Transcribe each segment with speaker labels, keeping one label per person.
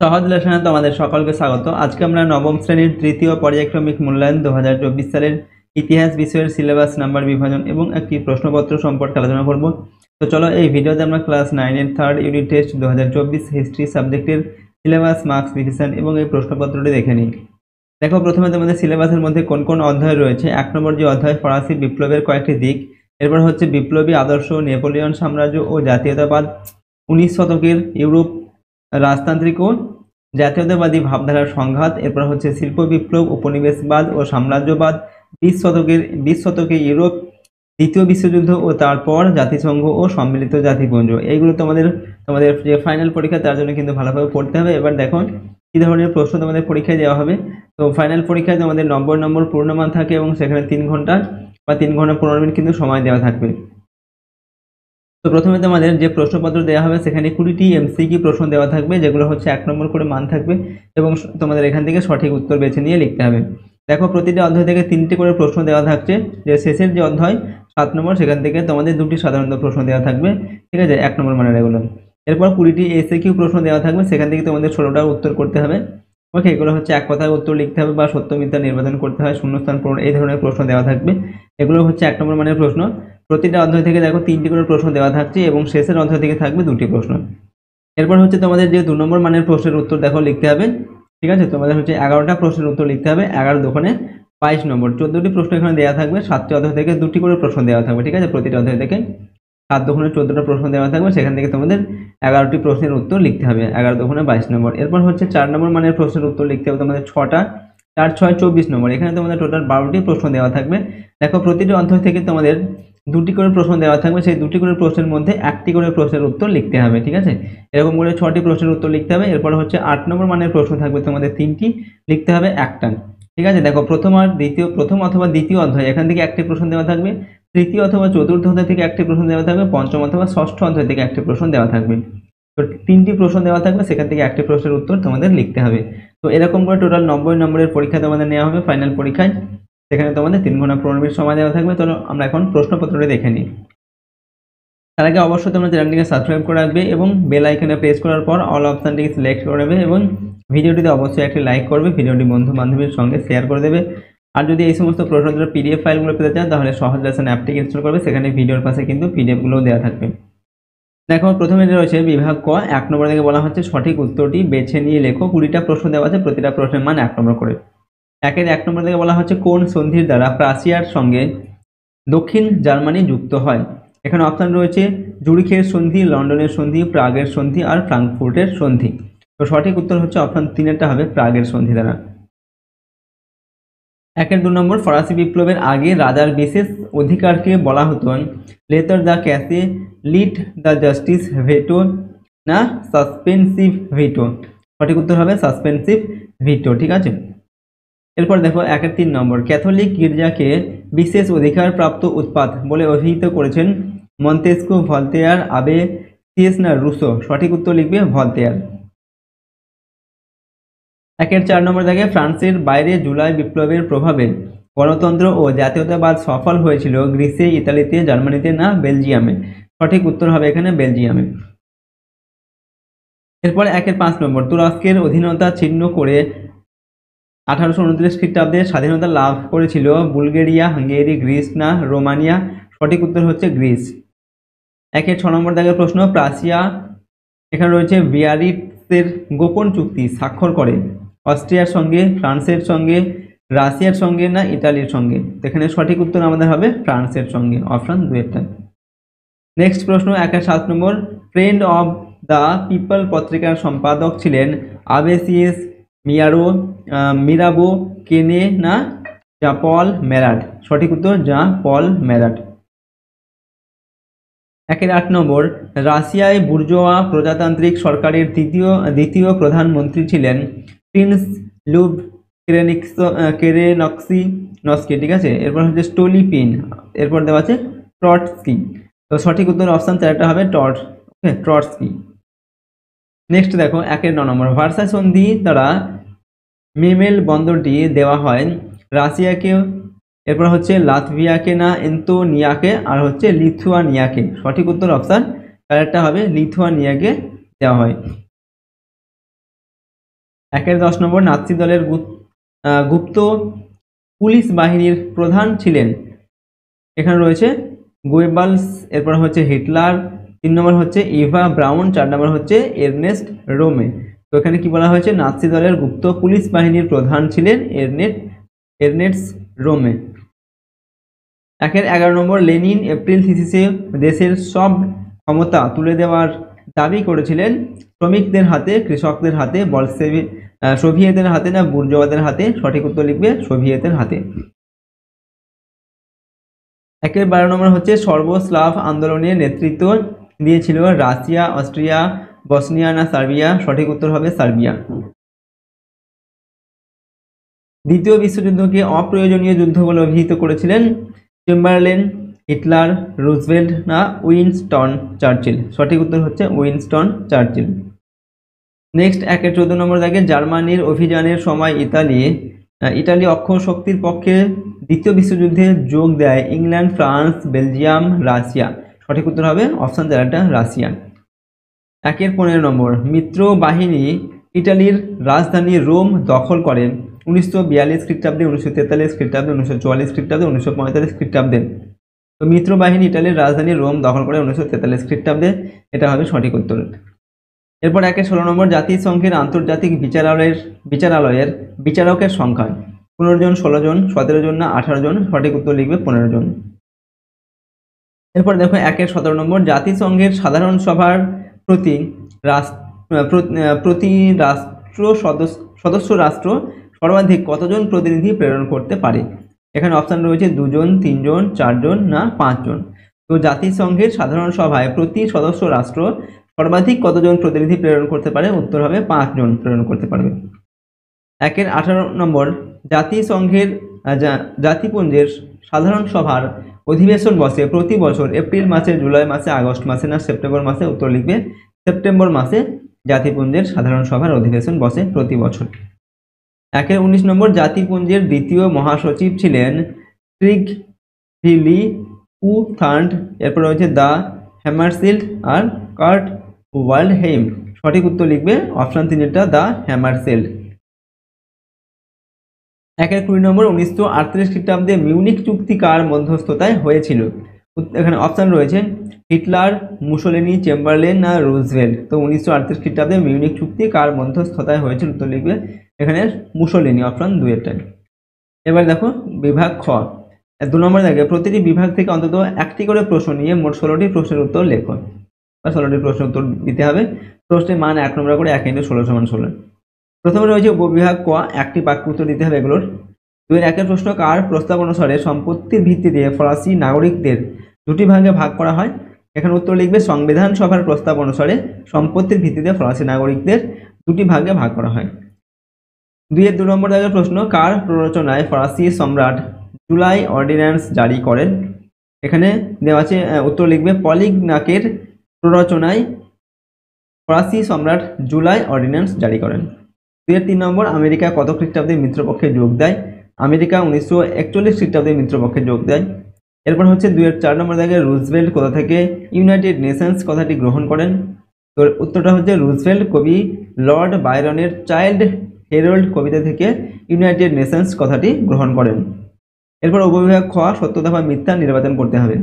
Speaker 1: সহজ লেসনে তোমাদের সকলকে স্বাগত। আজকে আমরা নবম শ্রেণীর তৃতীয় পর্যায়ক্রমিক মূল্যায়ন 2024 সালের ইতিহাস বিষয়ের সিলেবাস নাম্বার বিভাজন এবং একটি প্রশ্নপত্র সম্পর্কে আলোচনা করব। তো চলো এই ভিডিওতে আমরা ক্লাস 9 এর থার্ড ইউনিট টেস্ট 2024 হিস্ট্রি সাবজেক্টের সিলেবাস, মার্কস, রিভিশন এবং এই প্রশ্নপত্রটি দেখে নিই। দেখো, প্রথমে তোমাদের সিলেবাসের মধ্যে কোন কোন অধ্যায় রয়েছে। 1 নম্বর যে অধ্যায়, ফরাসি বিপ্লবের কয়েকটি দিক। এরপর হচ্ছে বিপ্লবী আদর্শ, নেপোলিয়ন সাম্রাজ্য ও জাতীয়তাবাদ, 19 শতকের ইউরোপ, রাজতান্ত্রিক ও জাতীয়তাবাদী ভাবধারার সংঘাত। এরপর হচ্ছে শিল্প বিপ্লব, উপনিবেশবাদ ও সাম্রাজ্যবাদ, 20 শতকে ইউরোপ, দ্বিতীয় বিশ্বযুদ্ধ ও তারপর জাতিসংঘ ও সম্মিলিত জাতিপুঞ্জ। এইগুলো তোমাদের তোমাদের যে ফাইনাল পরীক্ষা তার জন্য কিন্তু ভালোভাবে পড়তে হবে। এবার দেখো কী ধরনের প্রশ্ন তোমাদের পরীক্ষায় দেওয়া হবে। তো ফাইনাল পরীক্ষায় তোমাদের 90 নম্বর পূর্ণমান থাকে এবং সেখানে 3 ঘন্টা বা 3 ঘন্টা 15 মিনিট কিন্তু সময় দেওয়া থাকবে। তো প্রথমে তোমাদের যে প্রশ্নপত্র দেওয়া হবে সেখানে 20টি এমসিকিউ প্রশ্ন দেওয়া থাকবে, যেগুলো হচ্ছে 1 নম্বর করে মান থাকবে এবং তোমাদের এখান থেকে সঠিক উত্তর বেছে নিয়ে লিখতে হবে। দেখো, প্রতিটি অধ্যায় থেকে 3টি করে প্রশ্ন দেওয়া থাকছে। যে শেষের যে অধ্যায় 7 নম্বর, সেখান থেকে তোমাদের 2টি সাধারণত প্রশ্ন দেওয়া থাকবে, ঠিক আছে, 1 নম্বর মানের এগুলো। এরপর 20টি এসএকিউ প্রশ্ন দেওয়া থাকবে, সেখান থেকে তোমাদের 16টা উত্তর করতে হবে। ওকে, এগুলো হচ্ছে এক কথায় উত্তর লিখতে হবে বা সত্য মিথ্যা নির্বাচন করতে হয়, শূন্যস্থান পূরণ, এই ধরনের প্রশ্ন দেওয়া থাকবে। এগুলো হচ্ছে 1 নম্বর মানের প্রশ্ন। প্রতিটা অধ্যায় থেকে দেখো 3টি করে প্রশ্ন দেওয়া থাকছে এবং শেষের অধ্যায় থেকে থাকবে 2টি প্রশ্ন। এরপর হচ্ছে তোমাদের যে 2 নম্বর মানের প্রশ্নের উত্তর দেখো লিখতে হবে, ঠিক আছে। তোমাদের হচ্ছে 11টা প্রশ্নের উত্তর লিখতে হবে, 11 দুগুণে 22 নম্বর, 14টি প্রশ্ন এখানে দেওয়া থাকবে, 7টি অধ্যায় থেকে 2টি করে প্রশ্ন দেওয়া থাকবে, ঠিক আছে। প্রতিটা অধ্যায় থেকে 7 দুগুণে 14টা প্রশ্ন দেওয়া থাকবে, সেখান থেকে তোমাদের 11টি প্রশ্নের উত্তর লিখতে হবে, 11 দুগুণে 22 নম্বর। এরপর হচ্ছে 4 নম্বর মানের প্রশ্নের উত্তর লিখতে হবে তোমাদের 6টা, 4 6 24 নম্বর। এখানে তোমাদের টোটাল 12টি প্রশ্ন দেওয়া থাকবে। দেখো, প্রতিটি অধ্যায় থেকে তোমাদের 2টি করে প্রশ্ন দেওয়া থাকবে, সেই 2টি করে প্রশ্নের মধ্যে 1টি করে প্রশ্নের উত্তর লিখতে হবে, ঠিক আছে। এরকম করে 6টি প্রশ্নের উত্তর লিখতে হবে। এরপর হচ্ছে 8 নম্বর মানের প্রশ্ন থাকবে তোমাদের 3টি, লিখতে হবে 1টা, ঠিক আছে। দেখো, প্রথম অথবা দ্বিতীয় অধ্যায় এখান থেকে 1টি প্রশ্ন দেওয়া থাকবে, তৃতীয় অথবা চতুর্থ অধ্যায় থেকে 1টি প্রশ্ন দেওয়া থাকবে, পঞ্চম অথবা ষষ্ঠ অধ্যায় থেকে 1টি প্রশ্ন দেওয়া থাকবে। তো 3টি প্রশ্ন দেওয়া থাকবে, সেখান থেকে 1টি প্রশ্নের উত্তর তোমাদের লিখতে হবে। তো এরকম করে টোটাল 90 নম্বরের পরীক্ষা তোমাদের নেওয়া হবে ফাইনাল পরীক্ষায়। সেখানে তোমাদের 3 ঘন্টা 15 মিনিট সময় দেওয়া থাকবে। চলো আমরা এখন প্রশ্নপত্রটি দেখে নিই। তার আগে অবশ্যই তোমরা চ্যানেলটিকে সাবস্ক্রাইব করে রাখবে এবং বেল আইকনে প্রেস করার পর অল অপশনটিকে সিলেক্ট করে নেবে এবং ভিডিওটিতে অবশ্যই একটি লাইক করবে, ভিডিওটি বন্ধু বান্ধবীর সঙ্গে শেয়ার করে দেবে। আর যদি এই সমস্ত প্রশ্নোত্তরের পিডিএফ ফাইলগুলো পেতে চান তাহলে সহজ লেসন অ্যাপটিকে ইনস্টল করবে, সেখানে ভিডিওর পাশে কিন্তু পিডিএফগুলোও দেওয়া থাকবে। দেখো, প্রথমে রয়েছে বিভাগ ক। 1 নম্বর থেকে বলা হচ্ছে সঠিক উত্তরটি বেছে নিয়ে লেখো। 20টা প্রশ্ন দেওয়া আছে, প্রতিটা প্রশ্নের মান 1 নম্বর করে। 1 নম্বর থেকে বলা হচ্ছে কোন সন্ধির দ্বারা প্রাশিয়ার সঙ্গে দক্ষিণ জার্মানি যুক্ত হয়। এখানে অপশন রয়েছে জুরিখের সন্ধি, লন্ডনের সন্ধি, প্রাগের সন্ধি আর ফ্রাঙ্কফুর্টের সন্ধি। তো সঠিক উত্তর হচ্ছে অপশন 3-এরটা হবে প্রাগের সন্ধি দ্বারা। 2 নম্বর, ফরাসি বিপ্লবের আগে রাজার বিশেষ অধিকারকে বলা হতো লেতর দ্য ক্যাসে, লিড দ্য জাস্টিস ভেটো না সাসপেন্সিভ ভিটো। সঠিক উত্তর হবে সাসপেন্সিভ ভিটো, ঠিক আছে। এরপর দেখো 3 নম্বর, ক্যাথলিক গির্জাকে বিশেষ অধিকার প্রাপ্ত উৎপাত বলে অভিহিত করেছেন মন্তেস্কু, ভলতেয়ার, আবে, সিএস না রুসো। সঠিক উত্তর লিখবে ভলতেয়ার। 4 নম্বর দেখে ফ্রান্সের বাইরে জুলাই বিপ্লবের প্রভাবে গণতন্ত্র ও জাতীয়তাবাদ সফল হয়েছিল গ্রিসে, ইতালিতে, জার্মানিতে না বেলজিয়ামে। সঠিক উত্তর হবে এখানে বেলজিয়ামে। এরপর 5 নম্বর, তুরস্কের অধীনতা ছিন্ন করে 1829 খ্রিস্টাব্দে স্বাধীনতা লাভ করেছিল বুলগেরিয়া, হাঙ্গেরি, গ্রিস না রোমানিয়া। সঠিক উত্তর হচ্ছে গ্রিস। 6 নম্বর দাগের প্রশ্ন, প্রাশিয়া এখানে রয়েছে বিয়ারিটসের গোপন চুক্তি স্বাক্ষর করে অস্ট্রিয়ার সঙ্গে, ফ্রান্সের সঙ্গে, রাশিয়ার সঙ্গে না ইতালির সঙ্গে। এখানে সঠিক উত্তর আমাদের হবে ফ্রান্সের সঙ্গে, অপশন 2-টা। নেক্সট প্রশ্ন 7 নম্বর, ফ্রেন্ড অব দ্য পিপল পত্রিকার সম্পাদক ছিলেন আবেসিএস, মিরাবো, কেনে না জা পল মেরাট। সঠিক উত্তর জা পল মেরাট। 8 নম্বর, রাশিয়ায় বুর্জোয়া প্রজাতান্ত্রিক সরকারের দ্বিতীয় প্রধানমন্ত্রী ছিলেন প্রিন্স লুব কেরেনস্কি, ঠিক আছে। এরপর হচ্ছে স্টোলিপিন, এরপর দেওয়া আছে ট্রটস্কি। তো সঠিক উত্তর অপশন 4-টা হবে ট্রটস্কি। নেক্সট দেখো 9 নম্বর, ভার্সাই সন্ধি দ্বারা মেমেল বন্দরটি দেওয়া হয় রাশিয়াকে, এরপর হচ্ছে লাতভিয়াকে না এস্তোনিয়াকে আর হচ্ছে লিথুয়ানিয়াকে। সঠিক উত্তর অপশন 4-টা হবে লিথুয়ানিয়াকে দেওয়া হয়। একের 10 নম্বর, নাৎসি দলের গুপ্ত পুলিশ বাহিনীর প্রধান ছিলেন। এখানে রয়েছে গোয়েবালস, এরপর হচ্ছে হিটলার, 3 নম্বর হচ্ছে ইভা ব্রাউন, 4 নম্বর হচ্ছে এরনেস্ট রোমে। তো এখানে কি বলা হয়েছে, নাৎসি দলের গুপ্ত পুলিশ বাহিনীর প্রধান ছিলেন এরনেস্ট রোমে। একের 11 নম্বর, লেনিন এপ্রিল থিসিসে দেশের সব ক্ষমতা তুলে দেওয়ার দাবি করেছিলেন শ্রমিকদের হাতে, কৃষকদের হাতে, সোভিয়েতের হাতে না বুর্জোয়াদের হাতে। সঠিক উত্তর লিখবে সোভিয়েতের হাতে। একের 12 নম্বর হচ্ছে সর্বস্লাভ আন্দোলনের নেতৃত্ব দিয়েছিল রাশিয়া, অস্ট্রিয়া, বসনিয়া না সার্বিয়া। সঠিক উত্তর হবে সার্বিয়া। দ্বিতীয় বিশ্বযুদ্ধকে অপ্রয়োজনীয় যুদ্ধ বলে অভিহিত করেছিলেন চেম্বারলেন, হিটলার, রুজভেল্ট না উইনস্টন চার্চিল। সঠিক উত্তর হচ্ছে উইনস্টন চার্চিল। নেক্সট, একের 14 নম্বর দাগে, জার্মানির অভিযানের সময় ইটালি অক্ষর শক্তির পক্ষে দ্বিতীয় বিশ্বযুদ্ধে যোগ দেয় ইংল্যান্ড, ফ্রান্স, বেলজিয়াম, রাশিয়া। সঠিক উত্তর হবে অপশন যেটা রাশিয়া। একের 15 নম্বর, মিত্র বাহিনী ইটালির রাজধানী রোম দখল করে 1942 খ্রিস্টাব্দে, 1943 খ্রিস্টাব্দে, 1944 খ্রিস্টাব্দে, 1945 খ্রিস্টাব্দে। তো মিত্র বাহিনী ইটালির রাজধানী রোম দখল করে 1943 খ্রিস্টাব্দে। এটা হবে সঠিক উত্তর। এরপর একের 16 নম্বর, জাতিসংঘের আন্তর্জাতিক বিচারালয়ের বিচারকের সংখ্যা 15 জন, 16 জন, 17 জন না 18 জন। সঠিক উত্তর লিখবে 15 জন। এরপর দেখো একের 17 নম্বর, জাতিসংঘের সাধারণ সভার প্রতি সদস্য রাষ্ট্র সর্বাধিক কতজন প্রতিনিধি প্রেরণ করতে পারে। এখানে অপশন রয়েছে 2 জন, 3 জন, 4 জন না 5 জন। তো জাতিসংঘের সাধারণ সভায় প্রতি সদস্য রাষ্ট্র সর্বাধিক কতজন প্রতিনিধি প্রেরণ করতে পারে? উত্তর হবে 5 জন প্রেরণ করতে পারবে। একের 18 নম্বর, জাতিসংঘের জাতিপুঞ্জের সাধারণ সভার অধিবেশন বসে প্রতি বছর এপ্রিল মাসে, জুলাই মাসে, আগস্ট মাসে না সেপ্টেম্বর মাসে। উত্তর লিখবে সেপ্টেম্বর মাসে জাতিপুঞ্জের সাধারণ সভার অধিবেশন বসে প্রতি বছর। একের 19 নম্বর, জাতিপুঞ্জের দ্বিতীয় মহাসচিব ছিলেন ট্রিগভিলি পুথান্ড, এরপর রয়েছে দ্য হ্যামারশিল্ড আর কার্ট ওয়াল্ডহেইম। সঠিক উত্তর লিখবে অপশন 3 দ্য হ্যামারশিল্ড। একের 20 নম্বর, 1938 খ্রিস্টাব্দে মিউনিক চুক্তি কার মধ্যস্থতায় হয়েছিল? এখানে অপশন রয়েছে হিটলার, মুসোলিনি, চেম্বারলেন না রুজভেল্ট। তো 1938 খ্রিস্টাব্দে মিউনিক চুক্তি কার মধ্যস্থতায় হয়েছিল? উত্তর লিখবে এখানে মুসোলিনি, অপশন 2 এবার দেখো বিভাগ খ, 2 নম্বর দেখে প্রতিটি বিভাগ থেকে অন্তত একটি করে প্রশ্ন নিয়ে মোট 16টি প্রশ্নের উত্তর লেখো, বা 16টি প্রশ্নের উত্তর দিতে হবে। প্রশ্নের মান 1 নম্বর করে 1 × 16 = 16। প্রথমে রয়েছে উপবিভাগ ক, একটি বাক্য উত্তর দিতে হবে এগুলোর। 2-1 প্রশ্ন, কার প্রস্তাব অনুসারে সম্পত্তির ভিত্তিতে ফরাসি নাগরিকদের দুটি ভাগে ভাগ করা হয়? এখানে উত্তর লিখবে সংবিধান সভার প্রস্তাব অনুসারে সম্পত্তির ভিত্তিতে ফরাসি নাগরিকদের দুটি ভাগে ভাগ করা হয়। 2 নম্বর দাগের প্রশ্ন, কার প্ররোচনায় ফরাসি সম্রাট জুলাই অর্ডিন্যান্স জারি করেন? এখানে দেওয়া আছে, উত্তর লিখবে পলিগনাকের প্ররোচনায় ফরাসি সম্রাট জুলাই অর্ডিন্যান্স জারি করেন। 2 নম্বর, আমেরিকা কত খ্রিস্টাব্দে মিত্রপক্ষে যোগ দেয়? আমেরিকা 1941 খ্রিস্টাব্দে মিত্রপক্ষে যোগ দেয়। এরপর হচ্ছে 4 নম্বর দাগে রুজভেল্ট কোথা থেকে ইউনাইটেড নেশনস কথাটি গ্রহণ করেন? তো উত্তরটা হচ্ছে রুজভেল্ট কবি লর্ড বায়রনের চাইল্ড হেরল্ড কবিতা থেকে ইউনাইটেড নেশনস কথাটি গ্রহণ করেন। এরপর উপবিভাগ খ, সত্য অথবা মিথ্যা নির্বাচন করতে হবে।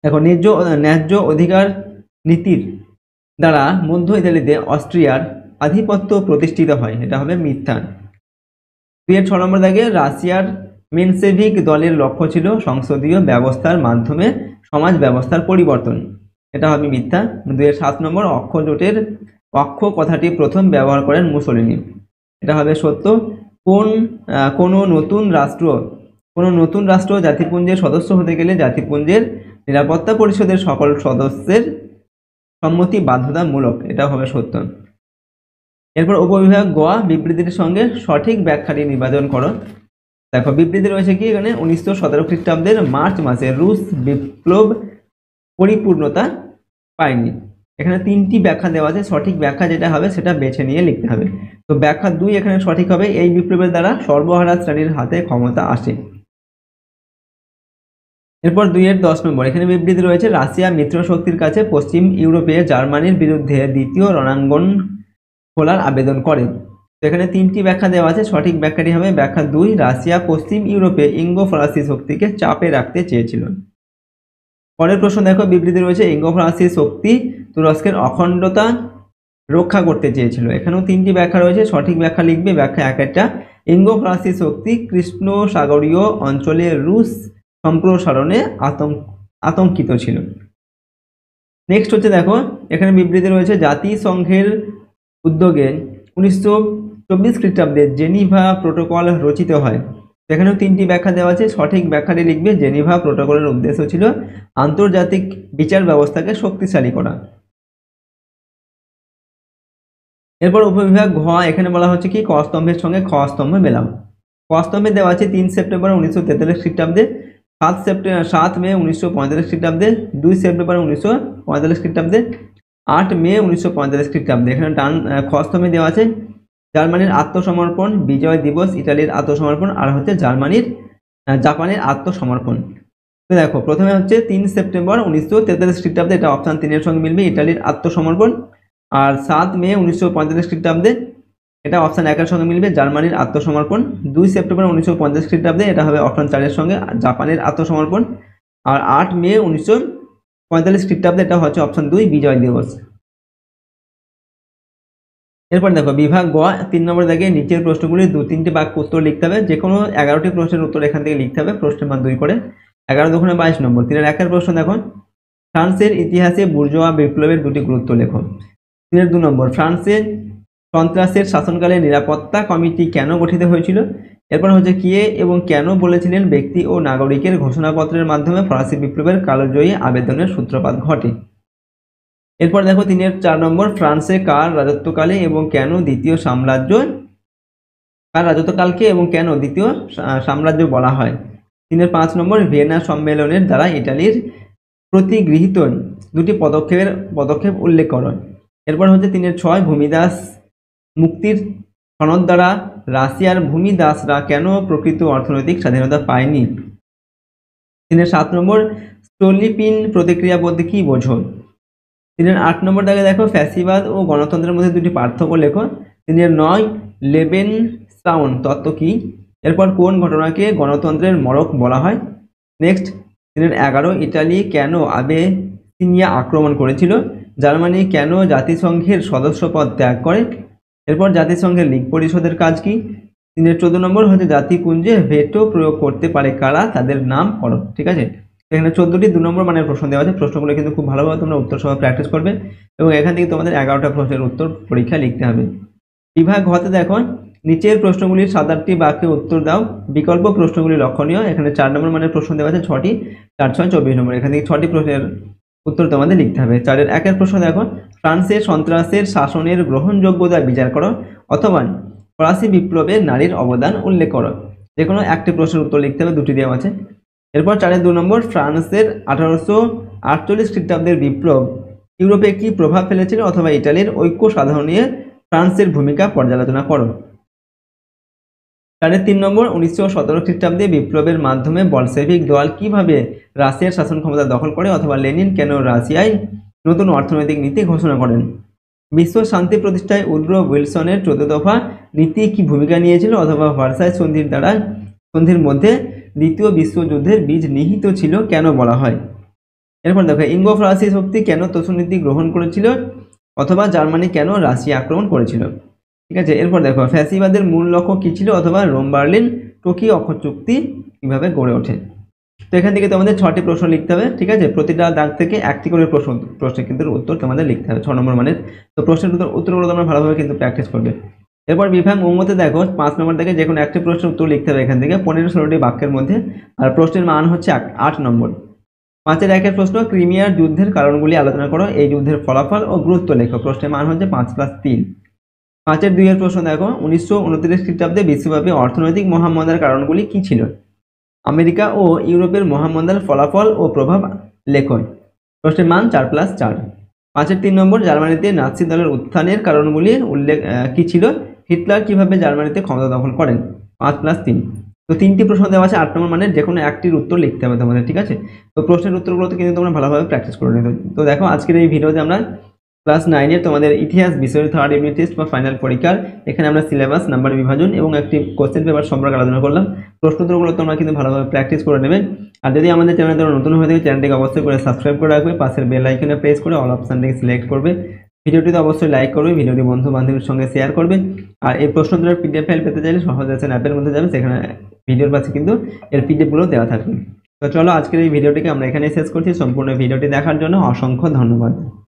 Speaker 1: দেখো ন্যায্য অধিকার নীতির দ্বারা মধ্য ইতালিতে অস্ট্রিয়ার আধিপত্য প্রতিষ্ঠিত হয়, এটা হবে মিথ্যা। 6 নম্বর দাগে রাশিয়ার মেনসেভিক দলের লক্ষ্য ছিল সংসদীয় ব্যবস্থার মাধ্যমে সমাজ ব্যবস্থার পরিবর্তন, এটা হবে মিথ্যা। 7 নম্বর, অক্ষজোটের অক্ষ কথাটি প্রথম ব্যবহার করেন মুসোলিনি, এটা হবে সত্য। কোন নতুন রাষ্ট্র জাতিপুঞ্জের সদস্য হতে গেলে জাতিপুঞ্জের নিরাপত্তা পরিষদের সকল সদস্যের সম্মতি বাধ্যতামূলক, এটা হবে সত্য। এরপর উপবিভাগ গ, বিবৃতির সঙ্গে সঠিক ব্যাখ্যাটি নির্বাচন করো। দেখো বিবৃতি রয়েছে কি, এখানে 1917 খ্রিস্টাব্দের মার্চ মাসে রুশ বিপ্লব পরিপূর্ণতা পায়নি। এখানে 3টি ব্যাখ্যা দেওয়া আছে, সঠিক ব্যাখ্যা যেটা হবে সেটা বেছে নিয়ে লিখতে হবে। তো ব্যাখ্যা 2 এখানে সঠিক হবে, এই বিপ্লবের দ্বারা সর্বহারা শ্রেণীর হাতে ক্ষমতা আসে। এরপর 2-10 নম্বর, এখানে বিবৃতি রয়েছে রাশিয়া মিত্র শক্তির কাছে পশ্চিম ইউরোপে জার্মানির বিরুদ্ধে দ্বিতীয় রণাঙ্গন খোলার আবেদন করে। তো এখানে 3টি ব্যাখ্যা দেওয়া আছে, সঠিক ব্যাখ্যাটি হবে ব্যাখ্যা 2, রাশিয়া পশ্চিম ইউরোপে ইঙ্গো-ফরাসি শক্তিকে চাপে রাখতে চেয়েছিল। পরের প্রশ্ন দেখো, বিবৃতি রয়েছে ইঙ্গো-ফরাসি শক্তি তুরস্কের অখণ্ডতা রক্ষা করতে চেয়েছিল। এখানেও 3টি ব্যাখ্যা রয়েছে, সঠিক ব্যাখ্যা লিখবে ব্যাখ্যা 1 ইঙ্গো-ফরাসি শক্তি কৃষ্ণ সাগরীয় অঞ্চলে রুশ সম্প্রসারণে আতঙ্কিত ছিল। নেক্সট হচ্ছে দেখো, এখানে বিবৃতি রয়েছে জাতিসংঘের উদ্যোগে 1924 খ্রিস্টাব্দে জেনিভা প্রোটোকল রচিত হয়। এখানেও 3টি ব্যাখ্যা দেওয়া আছে, সঠিক ব্যাখ্যাটি লিখবে জেনিভা প্রোটোকলের উদ্দেশ্য ছিল আন্তর্জাতিক বিচার ব্যবস্থাকে শক্তিশালী করা। এরপর উপবিভাগ ঘ, এখানে বলা হচ্ছে কি ক স্তম্ভের সঙ্গে খ স্তম্ভ মেলাও। ক স্তম্ভে দেওয়া আছে 3 সেপ্টেম্বর 1943 খ্রিস্টাব্দে, 7 মে 1945 খ্রিস্টাব্দে, 2 সেপ্টেম্বর 1945 খ্রিস্টাব্দে, 8 মে 1945 খ্রিস্টাব্দে। এখানে ডান খ স্তম্ভে দেওয়া আছে জার্মানির আত্মসমর্পণ, বিজয় দিবস, ইটালির আত্মসমর্পণ, আর হচ্ছে জাপানের আত্মসমর্পণ। তো দেখো প্রথমে হচ্ছে 3 সেপ্টেম্বর 1943 খ্রিস্টাব্দে, এটা অপশান 3 এর সঙ্গে মিলবে, ইটালির আত্মসমর্পণ। আর 7 মে 1945 খ্রিস্টাব্দে, এটা অপশান 1 এর সঙ্গে মিলবে, জার্মানির আত্মসমর্পণ। 2 সেপ্টেম্বর 1950 খ্রিস্টাব্দে, এটা হবে অপশান 4 এর সঙ্গে, জাপানের আত্মসমর্পণ। আর 8 মে 1945 খ্রিস্টাব্দে, এটা হচ্ছে অপশান 2, বিজয় দিবস। এরপর দেখো বিভাগ গ, 3 নম্বর দাগে নিচের প্রশ্নগুলি 2-3টি বাক্য উত্তর লিখতে হবে। যে কোনো 11টি প্রশ্নের উত্তর এখান থেকে লিখতে হবে, প্রশ্নের মান 2 করে। 11 দুগুণে 22 নম্বর। 3 এর 1 এর প্রশ্ন দেখো, ফ্রান্সের ইতিহাসে বুর্জোয়া বিপ্লবের 2টি গুরুত্ব লেখো। 3 এর 2 নম্বর, ফ্রান্সের সন্ত্রাসের শাসনকালে নিরাপত্তা কমিটি কেন গঠিত হয়েছিল। এরপর হচ্ছে কে এবং কেন বলেছিলেন ব্যক্তি ও নাগরিকের ঘোষণাপত্রের মাধ্যমে ফরাসি বিপ্লবের কালজয়ী আবেদনের সূত্রপাত ঘটে। এরপর দেখো 3 এর 4 নম্বর, ফ্রান্সে কার রাজত্বকালে এবং কেন দ্বিতীয় সাম্রাজ্য বলা হয়। 3 এর 5 নম্বর, ভিয়েনা সম্মেলনের দ্বারা ইটালির প্রতি গৃহীত 2টি পদক্ষেপ উল্লেখ করো। এরপর হচ্ছে 3 এর 6, ভূমিদাস মুক্তির সনদ দ্বারা রাশিয়ার ভূমিদাসরা কেন প্রকৃত অর্থনৈতিক স্বাধীনতা পায়নি। 3 এর 7 নম্বর, স্টোলিপিন প্রতিক্রিয়া বলতে কি বোঝো। 3 এর 8 নম্বর দাগে দেখো, ফ্যাসিবাদ ও গণতন্ত্রের মধ্যে 2টি পার্থক্য লেখো। 3 এর 9, লেবেনস্টাউন তত্ত্ব কি। এরপর কোন ঘটনাকে গণতন্ত্রের মড়ক বলা হয়। নেক্সট 3 এর 11, ইটালি কেন আবেসিনিয়া আক্রমণ করেছিল। জার্মানি কেন জাতিসংঘের সদস্যপদ ত্যাগ করে। এরপর জাতিসংঘের লীগ পরিষদের কাজ কি। 3 এর 14 নম্বর হচ্ছে জাতিপুঞ্জে ভেটো প্রয়োগ করতে পারে কারা, তাদের নাম করো। ঠিক আছে, এখানে 14টি 2 নম্বর মানের প্রশ্ন দেওয়া আছে। প্রশ্নগুলো কিন্তু খুব ভালোভাবে তোমরা উত্তর সহ প্র্যাকটিস করবে এবং এখান থেকে তোমাদের 11টা প্রশ্নের উত্তর পরীক্ষা লিখতে হবে। বিভাগ হতে দেখো, নিচের প্রশ্নগুলির 7-8টি বাক্যে উত্তর দাও। বিকল্প প্রশ্নগুলি লক্ষণীয়। এখানে 4 নম্বর মানের প্রশ্ন দেওয়া আছে 6টি, 4, 6, 24 নম্বর। এখান থেকে 6টি প্রশ্নের উত্তর তোমাদের লিখতে হবে। 4 এর 1 এর প্রশ্ন দেখো, ফ্রান্সের সন্ত্রাসের শাসনের গ্রহণযোগ্যতা বিচার করো অথবা ফরাসি বিপ্লবে নারীর অবদান উল্লেখ করো। যে কোনো একটি প্রশ্নের উত্তর লিখতে হবে, 2টি দেওয়া আছে। এরপর 4 এর 2 নম্বর, ফ্রান্সের 1848 খ্রিস্টাব্দের বিপ্লব ইউরোপে কি প্রভাব ফেলেছিল অথবা ইটালির ঐক্য সাধনে ফ্রান্সের ভূমিকা পর্যালোচনা করো। 4 এর 3 নম্বর, 1917 খ্রিস্টাব্দে বিপ্লবের মাধ্যমে বলশেভিক দল কিভাবে রাশিয়ার শাসন ক্ষমতা দখল করে অথবা লেনিন কেন রাশিয়ায় নতুন অর্থনৈতিক নীতি ঘোষণা করেন। বিশ্ব শান্তি প্রতিষ্ঠায় উড্রো উইলসনের 14 দফা নীতি কি ভূমিকা নিয়েছিল অথবা ভার্সাই সন্ধির মধ্যে দ্বিতীয় বিশ্বযুদ্ধের বীজ নিহিত ছিল কেন বলা হয়। এরপর দেখো, ইঙ্গো ফরাসি শক্তি কেন তোষণনীতি গ্রহণ করেছিল অথবা জার্মানি কেন রাশিয়া আক্রমণ করেছিল। ঠিক আছে, এরপর দেখো, ফ্যাসিবাদের মূল লক্ষ্য কী ছিল অথবা রোম বার্লিন টোকিও অক্ষর চুক্তি কীভাবে গড়ে ওঠে। তো এখান থেকে তোমাদের 6টি প্রশ্ন লিখতে হবে। ঠিক আছে, প্রতিটা দাগ থেকে একটি করে প্রশ্নের কিন্তু উত্তর তোমাদের লিখতে হবে 6 নম্বর মানের। তো প্রশ্নের উত্তরগুলো তোমরা ভালোভাবে কিন্তু প্র্যাকটিস করবে। এরপর বিভাগ মতে দেখো, 5 নম্বর থেকে যে কোনো একটি প্রশ্নের উত্তর লিখতে হবে এখান থেকে 15-16টি বাক্যের মধ্যে। আর প্রশ্নের মান হচ্ছে 8 নম্বর। 5 এর 1 এর প্রশ্ন, ক্রিমিয়ার যুদ্ধের কারণগুলি আলোচনা করো, এই যুদ্ধের ফলাফল ও গুরুত্ব লেখো। প্রশ্নের মান হচ্ছে 5+3। 5 এর 2 এর প্রশ্ন দেখো, 1929 খ্রিস্টাব্দে বিশ্বব্যাপী অর্থনৈতিক মহামন্দার কারণগুলি কি ছিল। আমেরিকা ও ইউরোপের মহামন্দার ফলাফল ও প্রভাব লেখো। প্রশ্নের মান 4+4। 5 এর 3 নম্বর, জার্মানিতে নাৎসি দলের উত্থানের কারণগুলি উল্লেখ কি ছিল। হিটলার কিভাবে জার্মানিতে ক্ষমতা দখল করেন। 5+3। তো 3টি প্রশ্ন দেওয়া আছে 8 নম্বর মানের, যে কোনো একটির উত্তর লিখতে হবে তোমাদের। ঠিক আছে, তো প্রশ্নের উত্তরগুলোতে কিন্তু তোমরা ভালোভাবে প্র্যাকটিস করে নিতে। তো দেখো আজকের এই ভিডিওতে আমরা ক্লাস 9 এর তোমাদের ইতিহাস বিষয়ের থার্ড ইউনিট টেস্ট বা ফাইনাল পরীক্ষার এখানে আমরা সিলেবাস, নাম্বার বিভাজন এবং একটি কোশ্চেন পেপার সম্পর্কে আলোচনা করলাম। প্রশ্নোত্তরগুলো তোমরা কিন্তু ভালোভাবে প্র্যাকটিস করে নেবে। আর যদি আমাদের চ্যানেলে তোমরা নতুন হয়ে থাকে, চ্যানেলটিকে অবশ্যই করে সাবস্ক্রাইব করে রাখবে, পাশের বেল আইকনে প্রেস করে অল অপশনটিকে সিলেক্ট করবে। ভিডিওটিতে অবশ্যই লাইক করবে, ভিডিওটি বন্ধু বান্ধবের সঙ্গে শেয়ার করবে। আর এই প্রশ্নোত্তরের পিডিএফ ফাইল পেতে চাইলে সহজ আছে অ্যাপের মধ্যে যাবে, সেখানে ভিডিওর পাশে কিন্তু এর পিডিএফগুলো দেওয়া থাকবে। তো চলো আজকের এই ভিডিওটিকে আমরা এখানেই শেষ করছি। সম্পূর্ণ ভিডিওটি দেখার জন্য অসংখ্য ধন্যবাদ।